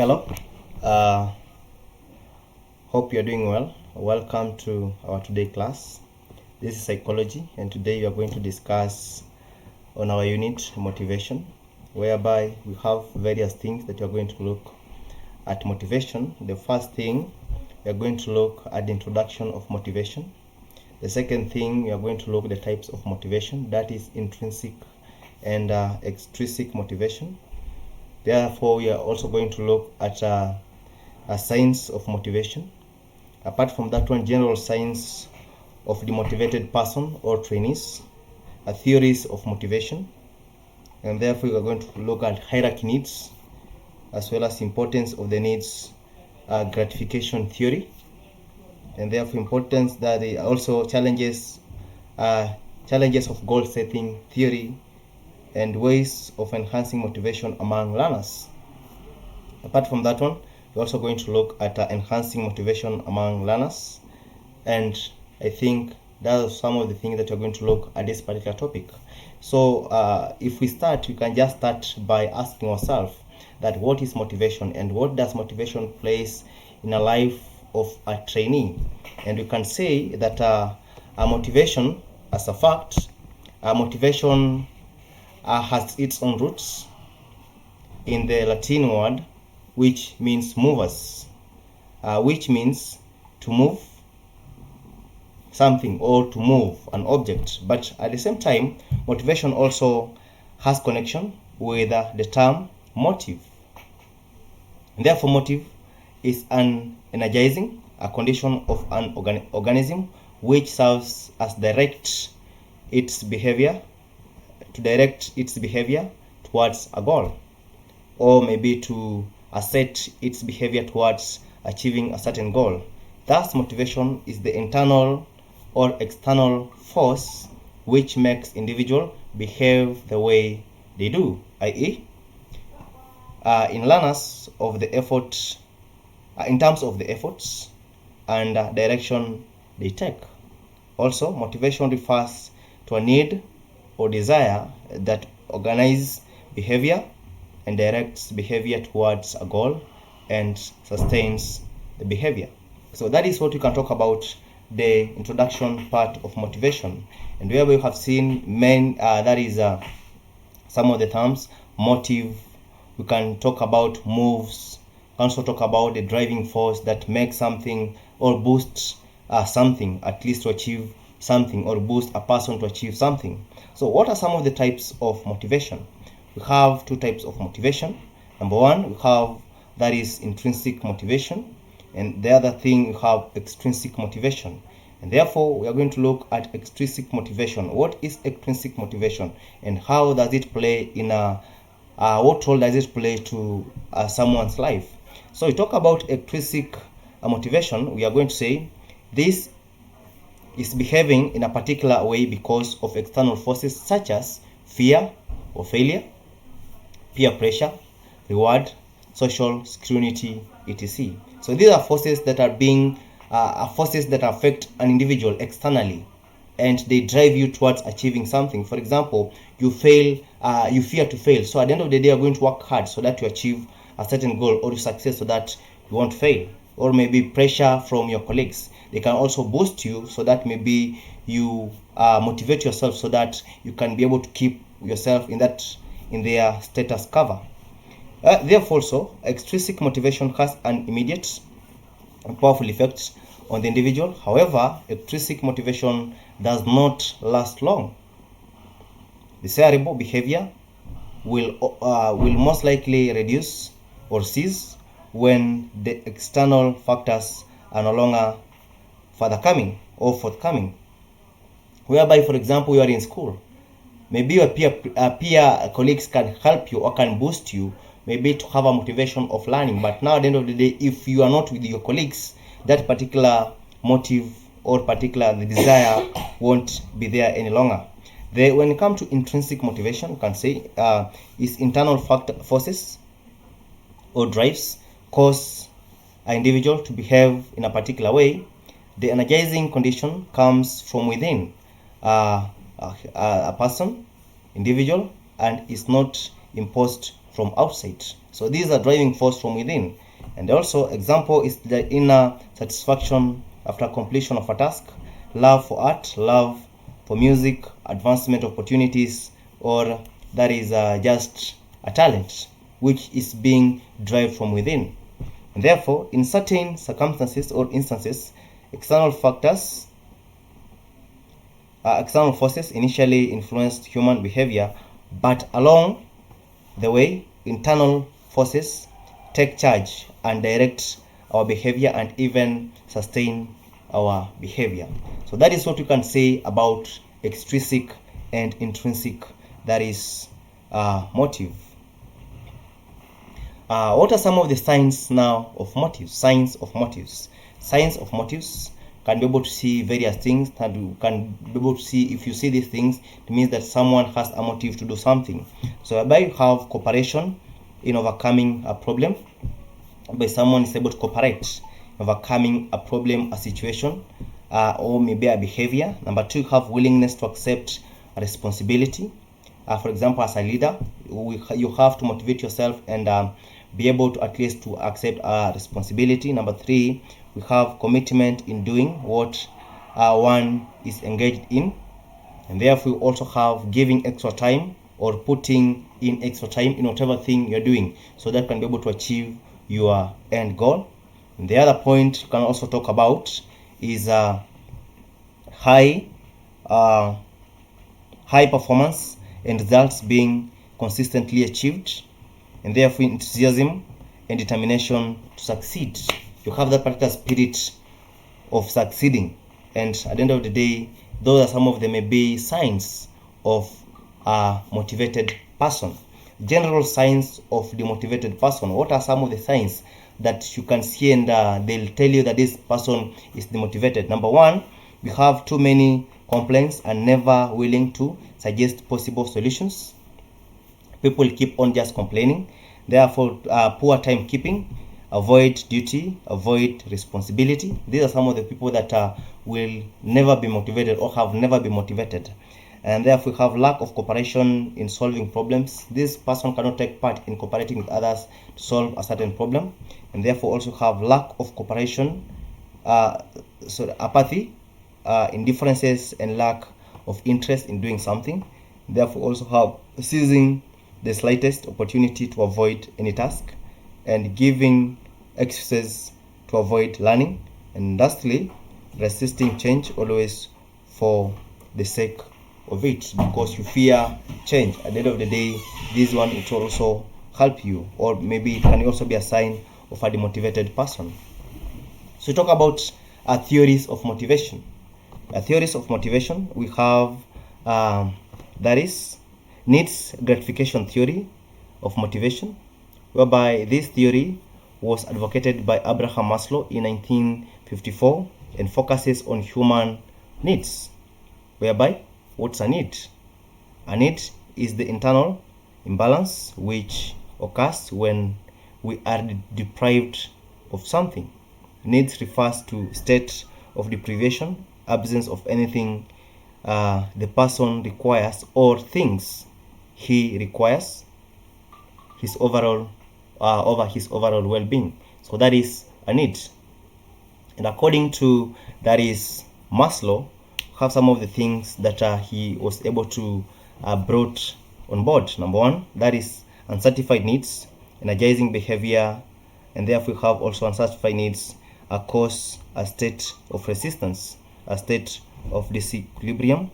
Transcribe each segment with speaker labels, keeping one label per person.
Speaker 1: Hello, uh, hope you're doing well. Welcome to our today class. This is psychology, and today we are going to discuss on our unit motivation, whereby we have various things that we are going to look at motivation. The first thing, we are going to look at the introduction of motivation. The second thing, we are going to look at the types of motivation, that is intrinsic and extrinsic motivation. Therefore, we are also going to look at a science of motivation. Apart from that one, general science of the motivated person or trainees, theories of motivation, and therefore we are going to look at hierarchy needs as well as importance of the needs gratification theory, and therefore importance that they also challenges of goal setting theory and ways of enhancing motivation among learners. Apart from that one, we're also going to look at enhancing motivation among learners, and I think that's some of the things that we're going to look at this particular topic. So if we start, we can just start by asking ourselves that what is motivation and what does motivation place in a life of a trainee. And we can say that a motivation, as a fact, motivation has its own roots in the Latin word which means movers, which means to move something or to move an object. But at the same time, motivation also has connection with the term motive. And therefore, motive is an energizing, a condition of an organism which serves as direct its behavior towards a goal, or maybe to set its behavior towards achieving a certain goal. Thus, motivation is the internal or external force which makes individual behave the way they do, i.e., in learners of the effort, in terms of the efforts and direction they take. Also, motivation refers to a need or desire that organizes behavior and directs behavior towards a goal and sustains the behavior. So that is what we can talk about the introduction part of motivation, and where we have seen some of the terms. Motive, we can talk about moves, also talk about the driving force that makes something or boosts something, at least to achieve something, or boost a person to achieve something. So what are some of the types of motivation? We have two types of motivation. Number one, we have that is intrinsic motivation, and the other thing, we have extrinsic motivation. And therefore, we are going to look at extrinsic motivation. What is extrinsic motivation, and how does it play in what role does it play to someone's life? So we talk about extrinsic motivation. We are going to say this is behaving in a particular way because of external forces such as fear or failure, peer pressure, reward, social scrutiny, etc. So these are forces that are forces that affect an individual externally, and they drive you towards achieving something. For example, you fear to fail, so at the end of the day you're going to work hard so that you achieve a certain goal or success so that you won't fail. Or maybe pressure from your colleagues, they can also boost you so that maybe you motivate yourself so that you can be able to keep yourself in their status cover. Therefore, also extrinsic motivation has an immediate and powerful effect on the individual. However, extrinsic motivation does not last long. Desirable behavior will most likely reduce or cease when the external factors are no longer forthcoming. Whereby, for example, you are in school, maybe your peer colleagues can help you or can boost you, maybe to have a motivation of learning. But now at the end of the day, if you are not with your colleagues, that particular motive or particular desire won't be there any longer. When it comes to intrinsic motivation, you can say is internal forces or drives cause an individual to behave in a particular way. The energizing condition comes from within a person, individual, and is not imposed from outside. So these are driving force from within. And also example is the inner satisfaction after completion of a task, love for art, love for music, advancement opportunities, or that is just a talent which is being driven from within. And therefore, in certain circumstances or instances, external factors, external forces initially influenced human behavior, but along the way, internal forces take charge and direct our behavior and even sustain our behavior. So that is what you can say about extrinsic and intrinsic, that is motive. What are some of the signs now of motives? Signs of motives. Signs of motives can be able to see various things, and you can be able to see, if you see these things, it means that someone has a motive to do something. So whereby you have cooperation in overcoming a problem, by someone is able to cooperate in overcoming a problem, a situation, or maybe a behavior. Number two, you have willingness to accept a responsibility. For example, as a leader, you have to motivate yourself and be able to at least to accept a responsibility. Number three, we have commitment in doing what one is engaged in, and therefore we also have giving extra time or putting in extra time in whatever thing you're doing, so that can be able to achieve your end goal. And the other point you can also talk about is high performance and results being consistently achieved, and therefore enthusiasm and determination to succeed. You have that particular spirit of succeeding, and at the end of the day, those are some of the maybe signs of a motivated person. General signs of the motivated person. What are some of the signs that you can see and they'll tell you that this person is demotivated? Number one, we have too many complaints and never willing to suggest possible solutions. People keep on just complaining. Therefore, poor timekeeping, avoid duty, avoid responsibility. These are some of the people that will never be motivated or have never been motivated. And therefore, we have lack of cooperation in solving problems. This person cannot take part in cooperating with others to solve a certain problem, and therefore also have lack of cooperation, apathy, indifferences, and lack of interest in doing something. Therefore, also have seizing the slightest opportunity to avoid any task, and giving excuses to avoid learning. And lastly, resisting change always for the sake of it, because you fear change. At the end of the day, this one, it will also help you, or maybe it can also be a sign of a demotivated person. So talk about theories of motivation. Theories of motivation, we have that is needs gratification theory of motivation, whereby this theory was advocated by Abraham Maslow in 1954 and focuses on human needs, whereby what's a need? A need is the internal imbalance which occurs when we are deprived of something. Needs refers to state of deprivation, absence of anything the person requires or things he requires his overall over his overall well-being. So that is a need. And according to that is Maslow, have some of the things that he was able to brought on board. Number one, that is unsatisfied needs, energizing behavior, and therefore we have also unsatisfied needs cause a state of resistance, a state of disequilibrium.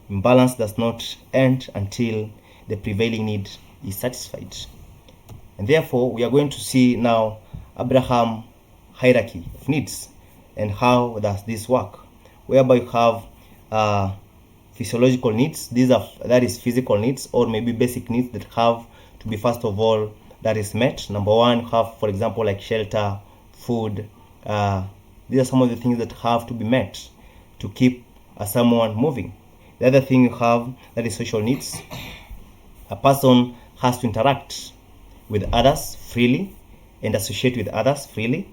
Speaker 1: Imbalance does not end until the prevailing need is satisfied. And therefore we are going to see now Abraham hierarchy of needs and how does this work, whereby you have physiological needs. That is physical needs, or maybe basic needs that have to be first of all that is met. Number one, you have, for example, like shelter, food. These are some of the things that have to be met to keep someone moving. The other thing you have, that is social needs. A person has to interact with others freely and associate with others freely.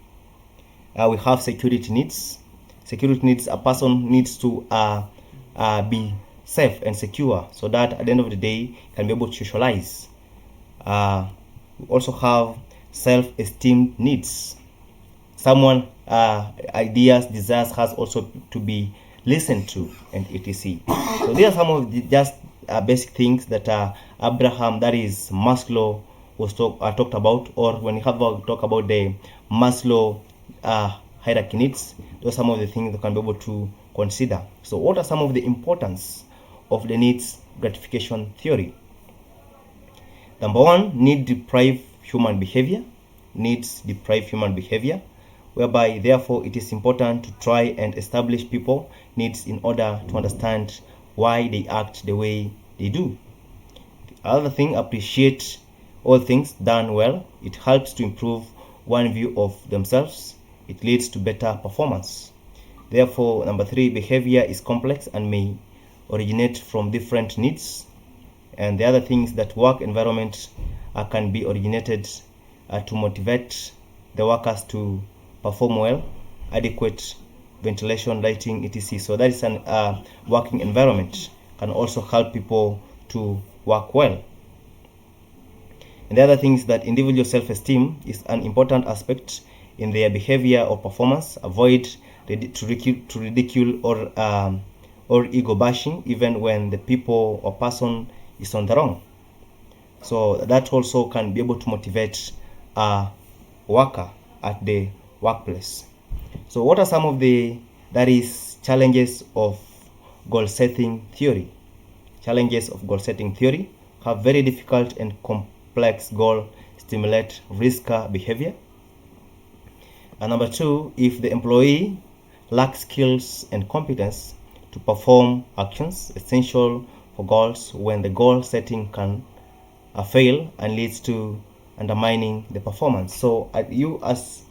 Speaker 1: We have security needs. Security needs, a person needs to be safe and secure, so that at the end of the day can be able to socialize. We also have self-esteem needs. Someone ideas, desires has also to be listened to, and etc. So these are some of the just basic things that Abraham, that is Maslow, was talked about, or when you have talk about the Maslow hierarchy needs, those are some of the things that can be able to consider. So what are some of the importance of the needs gratification theory? Number one, need deprive human behavior. Needs deprive human behavior, whereby therefore it is important to try and establish people needs in order to understand why they act the way they do. The other thing, appreciate all things done well. It helps to improve one view of themselves. It leads to better performance. Therefore, number three, behavior is complex and may originate from different needs. And the other things that work environment can be originated to motivate the workers to perform well, adequate ventilation, lighting, etc. So that is an working environment can also help people to work well. And the other thing is that individual self-esteem is an important aspect in their behavior or performance. Avoid to ridicule or ego bashing, even when the people or person is on the wrong. So that also can be able to motivate a worker at the workplace. So what are some of the challenges of goal setting theory? Challenges of goal setting theory have very difficult and complex goal stimulate risker behavior. And number two, if the employee lacks skills and competence to perform actions essential for goals, when the goal setting can fail and leads to undermining the performance. So you as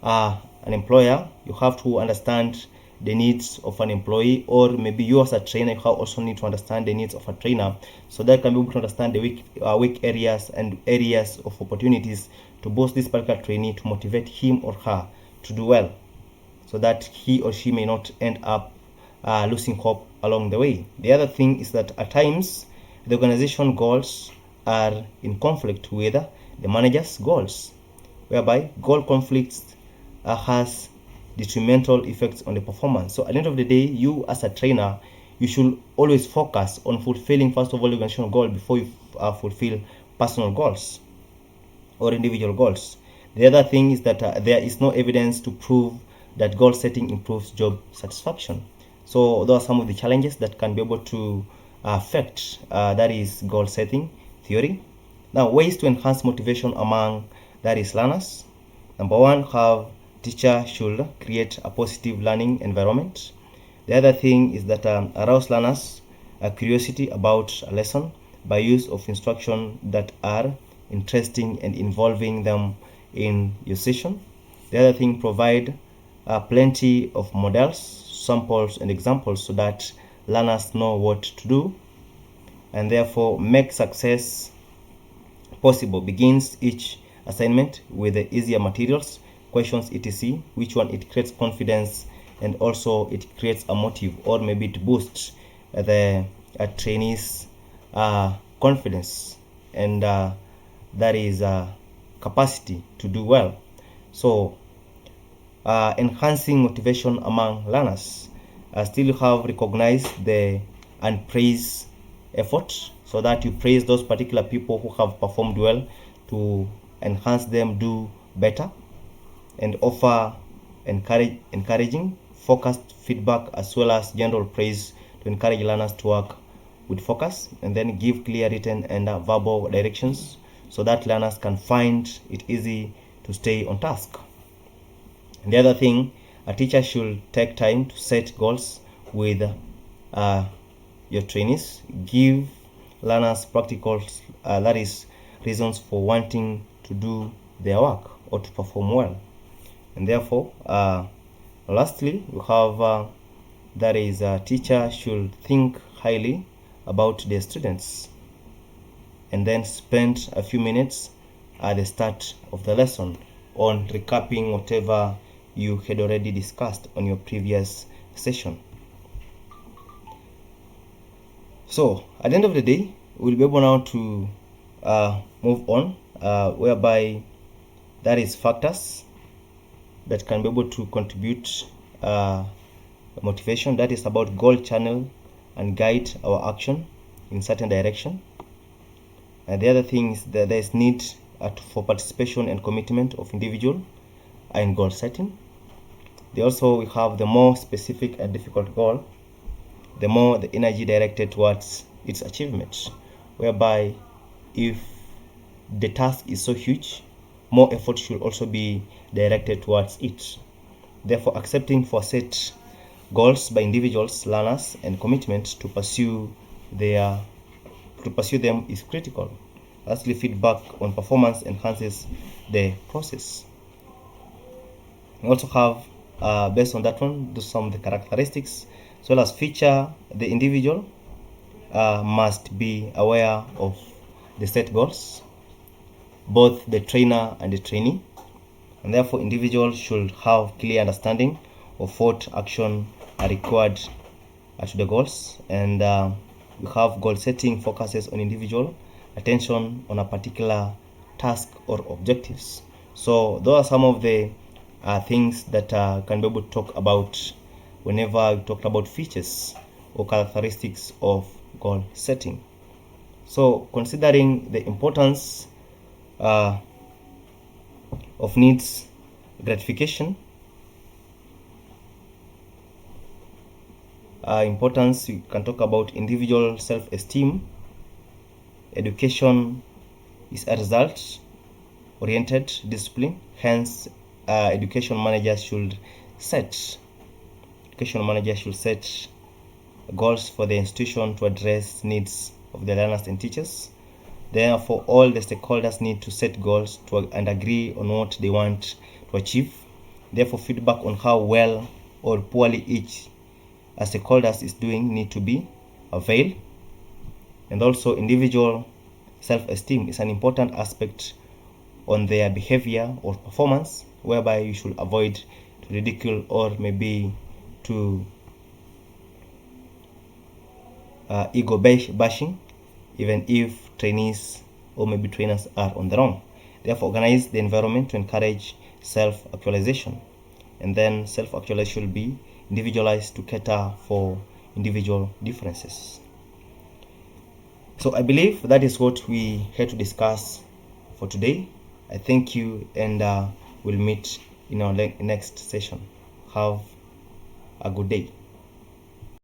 Speaker 1: an employer, you have to understand the needs of an employee, or maybe you as a trainer, you also need to understand the needs of a trainer, so that can be able to understand the weak areas and areas of opportunities to boost this particular trainee, to motivate him or her to do well, so that he or she may not end up losing hope along the way. The other thing is that at times the organization goals are in conflict with the manager's goals, whereby goal conflicts has detrimental effects on the performance. So at the end of the day, you as a trainer, you should always focus on fulfilling first of all organizational goal before you fulfill personal goals or individual goals. The other thing is that there is no evidence to prove that goal setting improves job satisfaction. So those are some of the challenges that can be able to affect that is goal setting theory. Now, ways to enhance motivation among learners. Number one, have teacher should create a positive learning environment. The other thing is that arouse learners curiosity about a lesson by use of instruction that are interesting and involving them in your session. The other thing, provide plenty of models, samples, and examples so that learners know what to do, and therefore make success possible. Begins each assignment with the easier materials, questions, etc., which one it creates confidence, and also it creates a motive, or maybe it boosts the trainees confidence and that is capacity to do well. So enhancing motivation among learners, still you have recognized the and praise effort, so that you praise those particular people who have performed well to enhance them do better, and offer encouraging focused feedback as well as general praise to encourage learners to work with focus, and then give clear written and verbal directions so that learners can find it easy to stay on task. And the other thing, a teacher should take time to set goals with your trainees. Give learners practical that is reasons for wanting to do their work or to perform well. And therefore lastly, we have that is a teacher should think highly about their students, and then spend a few minutes at the start of the lesson on recapping whatever you had already discussed on your previous session. So at the end of the day, we'll be able now to move on whereby that is factors that can be able to contribute motivation, that is about goal channel and guide our action in certain direction. And the other thing is that there is need for participation and commitment of individual in goal setting. They also have the more specific and difficult goal, the more the energy directed towards its achievement, whereby if the task is so huge, more effort should also be directed towards it. Therefore, accepting for set goals by individuals, learners, and commitment to pursue them is critical. Lastly, feedback on performance enhances the process. We also have, based on that one, do some of the characteristics, as well as feature the individual must be aware of the set goals, both the trainer and the trainee, and therefore individuals should have clear understanding of what action are required to the goals. And we have goal setting focuses on individual attention on a particular task or objectives. So those are some of the things that can be able to talk about whenever we talk about features or characteristics of goal setting. So considering the importance of needs gratification, importance, we can talk about individual self-esteem. Education is a result oriented discipline, hence education managers should set goals for the institution to address needs of the learners and teachers. Therefore, all the stakeholders need to set goals and agree on what they want to achieve. Therefore, feedback on how well or poorly each stakeholders is doing need to be availed. And also, individual self-esteem is an important aspect on their behavior or performance, whereby you should avoid to ridicule or maybe to ego bashing, even if trainees or maybe trainers are on the wrong. Therefore, organize the environment to encourage self-actualization, and then self-actualization should be individualized to cater for individual differences. So I believe that is what we had to discuss for today. I thank you, and we'll meet in our next session. Have a good day.